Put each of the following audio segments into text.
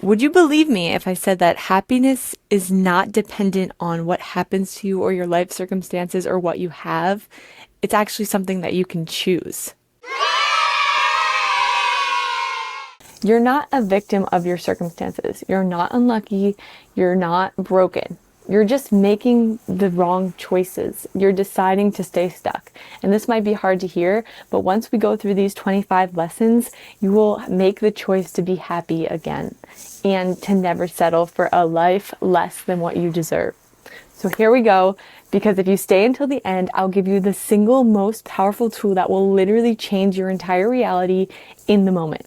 Would you believe me if I said that happiness is not dependent on what happens to you or your life circumstances or what you have? It's actually something that you can choose. You're not a victim of your circumstances. You're not unlucky. You're not broken. You're just making the wrong choices. You're deciding to stay stuck. And this might be hard to hear, but once we go through these 25 lessons, you will make the choice to be happy again and to never settle for a life less than what you deserve. So here we go, because if you stay until the end, I'll give you the single most powerful tool that will literally change your entire reality in the moment.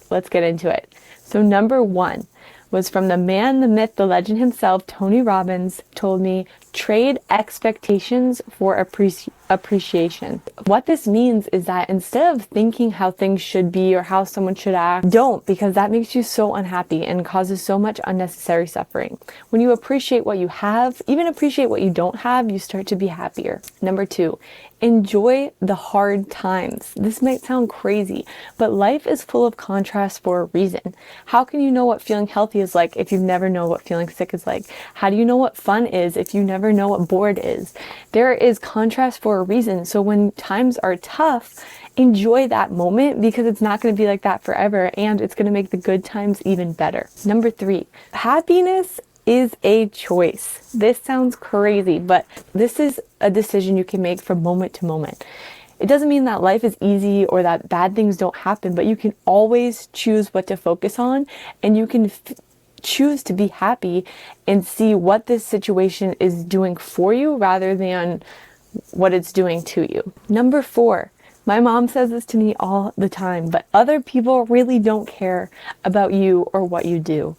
Let's get into it. So number one was from the man, the myth, the legend himself, Tony Robbins, told me, trade expectations for appreciation. What this means is that instead of thinking how things should be or how someone should act, don't, because that makes you so unhappy and causes so much unnecessary suffering. When you appreciate what you have, even appreciate what you don't have, you start to be happier. Number two, enjoy the hard times. This might sound crazy, but life is full of contrasts for a reason. How can you know what feeling healthy is like if you never know what feeling sick is like? How do you know what fun is if you never know what bored is? There is contrast for a reason. So when times are tough, enjoy that moment, because it's not going to be like that forever, and it's going to make the good times even better. Number three, happiness is a choice. This sounds crazy, but this is a decision you can make from moment to moment. It doesn't mean that life is easy or that bad things don't happen, but you can always choose what to focus on, and you can choose to be happy and see what this situation is doing for you rather than what it's doing to you. Number four, my mom says this to me all the time, but other people really don't care about you or what you do.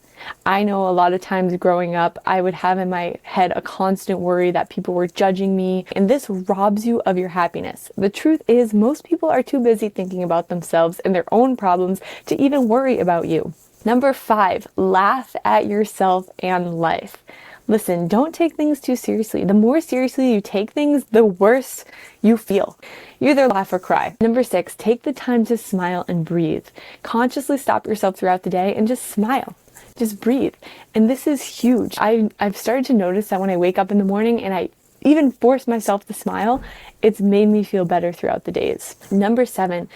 I know a lot of times growing up, I would have in my head a constant worry that people were judging me, and this robs you of your happiness. The truth is, most people are too busy thinking about themselves and their own problems to even worry about you. Number five, laugh at yourself and life. Listen, don't take things too seriously. The more seriously you take things, the worse you feel. You either laugh or cry. Number six, take the time to smile and breathe. Consciously stop yourself throughout the day and just smile. Just breathe. And this is huge. I've started to notice that when I wake up in the morning and I even force myself to smile, it's made me feel better throughout the days. Number seven,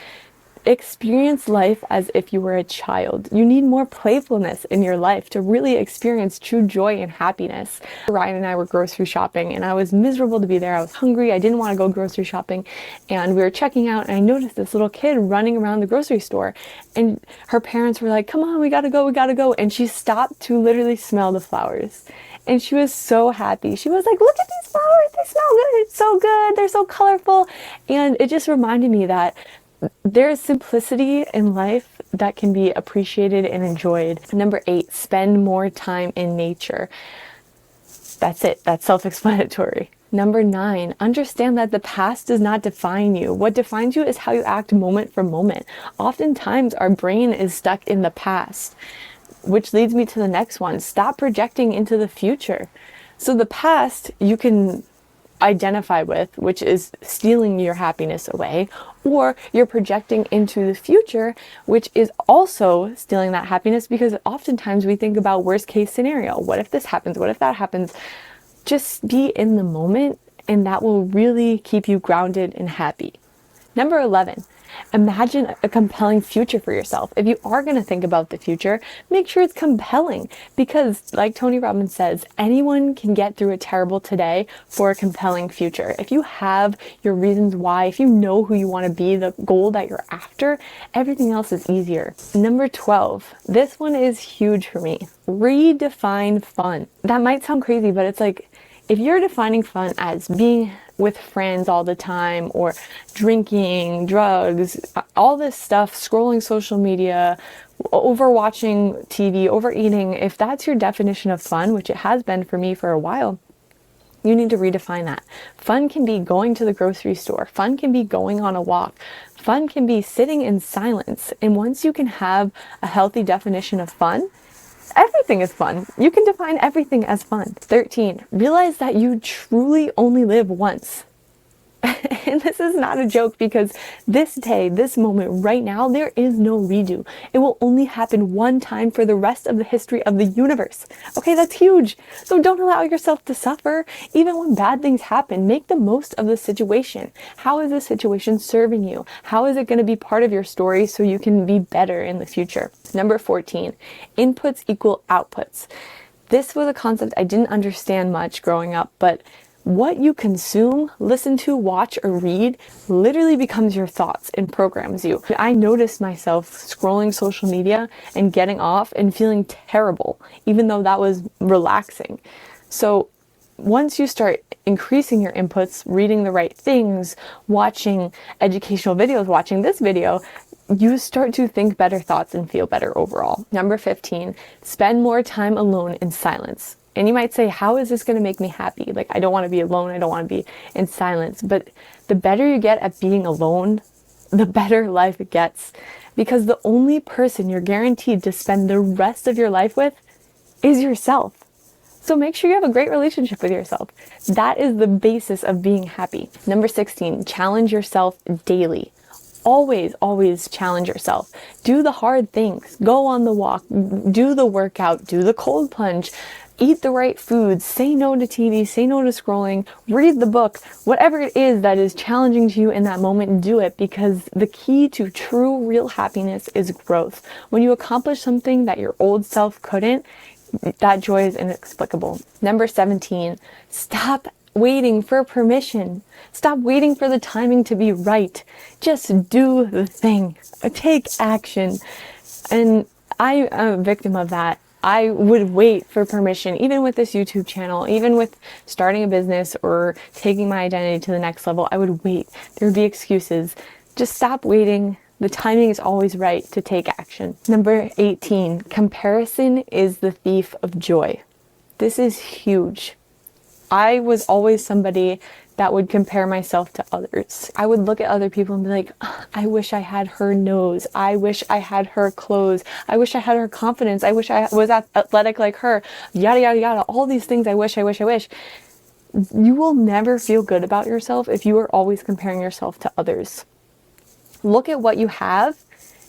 experience life as if you were a child. You need more playfulness in your life to really experience true joy and happiness. Ryan and I were grocery shopping, and I was miserable to be there. I was hungry. I didn't want to go grocery shopping. And we were checking out, and I noticed this little kid running around the grocery store. And her parents were like, come on, we gotta go, we gotta go. And she stopped to literally smell the flowers. And she was so happy. She was like, look at these flowers. They smell good. It's so good. They're so colorful. And it just reminded me that there's simplicity in life that can be appreciated and enjoyed. Number eight, spend more time in nature. That's it. That's self-explanatory. Number nine, understand that the past does not define you. What defines you is how you act moment for moment. Oftentimes, our brain is stuck in the past, which leads me to the next one. Stop projecting into the future. So the past you can identify with, which is stealing your happiness away, or you're projecting into the future, which is also stealing that happiness, because oftentimes we think about worst case scenario. What if this happens? What if that happens? Just be in the moment, and that will really keep you grounded and happy. Number 11, imagine a compelling future for yourself. If you are going to think about the future, make sure it's compelling, because like Tony Robbins says, anyone can get through a terrible today for a compelling future. If you have your reasons why, if you know who you want to be, the goal that you're after, everything else is easier. Number 12, this one is huge for me. Redefine fun. That might sound crazy, but it's like, if you're defining fun as being with friends all the time, or drinking, drugs, all this stuff, scrolling social media, overwatching TV, overeating, if that's your definition of fun, which it has been for me for a while, you need to redefine that. Fun can be going to the grocery store. Fun can be going on a walk. Fun can be sitting in silence. And once you can have a healthy definition of fun, everything is fun. You can define everything as fun. 13, realize that you truly only live once. And this is not a joke, because this day, this moment right now, there is no redo. It will only happen one time for the rest of the history of the universe. Okay, that's huge. So don't allow yourself to suffer. Even when bad things happen, make the most of the situation. How is this situation serving you? How is it going to be part of your story so you can be better in the future? Number 14, inputs equal outputs. This was a concept I didn't understand much growing up, but what you consume, listen to, watch, or read literally becomes your thoughts and programs you. I noticed myself scrolling social media and getting off and feeling terrible, even though that was relaxing. So once you start increasing your inputs, reading the right things, watching educational videos, watching this video, you start to think better thoughts and feel better overall. Number 15, spend more time alone in silence. And you might say, how is this going to make me happy? Like, I don't want to be alone. I don't want to be in silence. But the better you get at being alone, the better life it gets. Because the only person you're guaranteed to spend the rest of your life with is yourself. So make sure you have a great relationship with yourself. That is the basis of being happy. Number 16, challenge yourself daily. Always, always challenge yourself. Do the hard things. Go on the walk. Do the workout. Do the cold plunge. Eat the right foods. Say no to TV. Say no to scrolling. Read the book. Whatever it is that is challenging to you in that moment, do it, because the key to true, real happiness is growth. When you accomplish something that your old self couldn't, that joy is inexplicable. Number 17, stop waiting for permission. Stop waiting for the timing to be right. Just do the thing. Take action. And I am a victim of that. I would wait for permission, even with this YouTube channel, even with starting a business or taking my identity to the next level. I would wait. There would be excuses. Just stop waiting. The timing is always right to take action. Number 18, comparison is the thief of joy. This is huge. I was always somebody that would compare myself to others. I would look at other people and be like, I wish I had her nose. I wish I had her clothes. I wish I had her confidence. I wish I was athletic like her. Yada, yada, yada. All these things. I wish. You will never feel good about yourself if you are always comparing yourself to others. Look at what you have.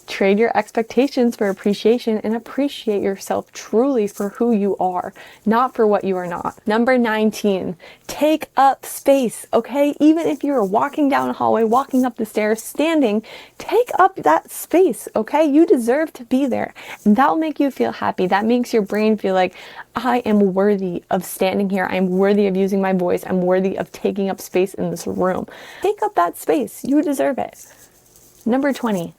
Trade your expectations for appreciation and appreciate yourself truly for who you are, not for what you are not. Number 19, take up space, okay? Even if you're walking down a hallway, walking up the stairs, standing, take up that space, okay? You deserve to be there. And that will make you feel happy. That makes your brain feel like, I am worthy of standing here. I'm worthy of using my voice. I'm worthy of taking up space in this room. Take up that space. You deserve it. Number 20.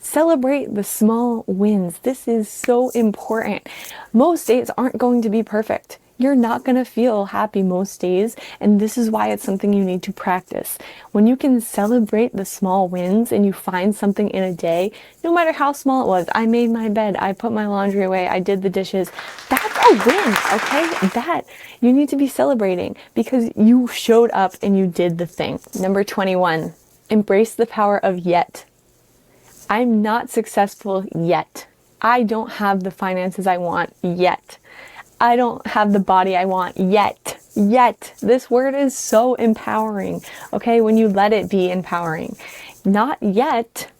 Celebrate the small wins. This is so important. Most days aren't going to be perfect. You're not going to feel happy most days, and this is why it's something you need to practice. When you can celebrate the small wins and you find something in a day, no matter how small it was, I made my bed, I put my laundry away, I did the dishes, that's a win, okay? That you need to be celebrating because you showed up and you did the thing. Number 21, embrace the power of yet. I'm not successful yet. I don't have the finances I want yet. I don't have the body I want yet. Yet. This word is so empowering, okay? When you let it be empowering. Not yet,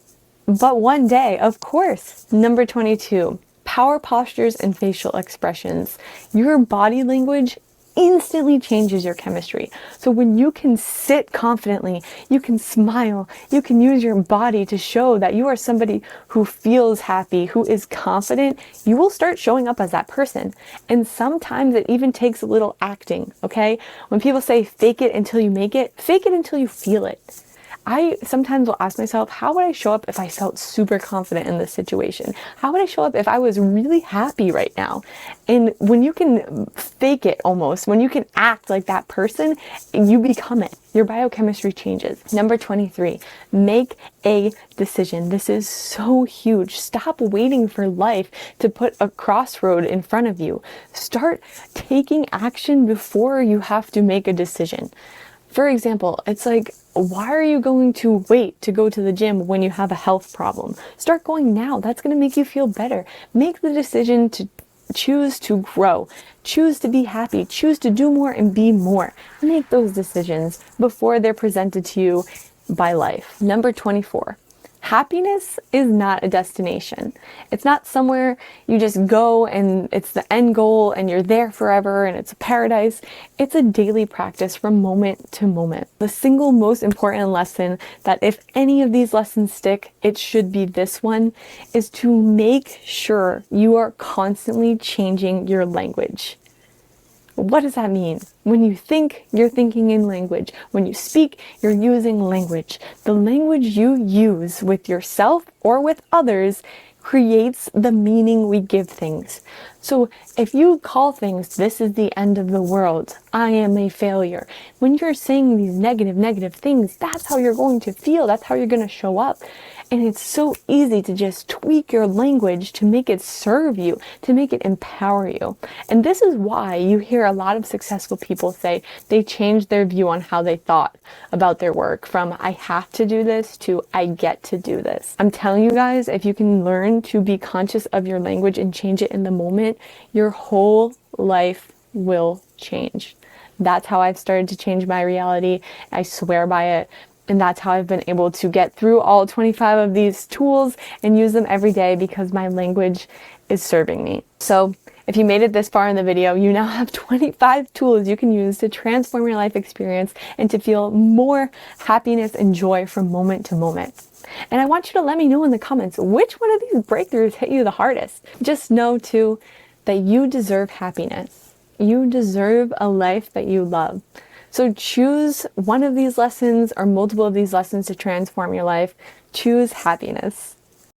but one day, of course. Number 22, power postures and facial expressions. Your body language instantly changes your chemistry. So when you can sit confidently, you can smile, you can use your body to show that you are somebody who feels happy, who is confident, you will start showing up as that person. And sometimes it even takes a little acting, okay? When people say fake it until you make it, fake it until you feel it. I sometimes will ask myself, how would I show up if I felt super confident in this situation? How would I show up if I was really happy right now? And when you can fake it almost, when you can act like that person, you become it. Your biochemistry changes. Number 23, make a decision. This is so huge. Stop waiting for life to put a crossroad in front of you. Start taking action before you have to make a decision. For example, it's like, why are you going to wait to go to the gym when you have a health problem? Start going now. That's going to make you feel better. Make the decision to choose to grow, choose to be happy, choose to do more and be more. Make those decisions before they're presented to you by life. Number 24. Happiness is not a destination. It's not somewhere you just go and it's the end goal and you're there forever and it's a paradise. It's a daily practice from moment to moment. The single most important lesson that if any of these lessons stick, it should be this one, is to make sure you are constantly changing your language. What does that mean? When you think, you're thinking in language. When you speak, you're using language. The language you use with yourself or with others creates the meaning we give things. So if you call things, this is the end of the world, I am a failure, when you're saying these negative things, that's how you're going to feel. That's how you're going to show up. And it's so easy to just tweak your language to make it serve you, to make it empower you. And this is why you hear a lot of successful people say they changed their view on how they thought about their work from I have to do this to I get to do this. I'm telling you guys, if you can learn to be conscious of your language and change it in the moment, your whole life will change. That's how I've started to change my reality. I swear by it. And that's how I've been able to get through all 25 of these tools and use them every day because my language is serving me. So if you made it this far in the video, you now have 25 tools you can use to transform your life experience and to feel more happiness and joy from moment to moment. And I want you to let me know in the comments, which one of these breakthroughs hit you the hardest? Just know too that you deserve happiness. You deserve a life that you love. So choose one of these lessons or multiple of these lessons to transform your life. Choose happiness.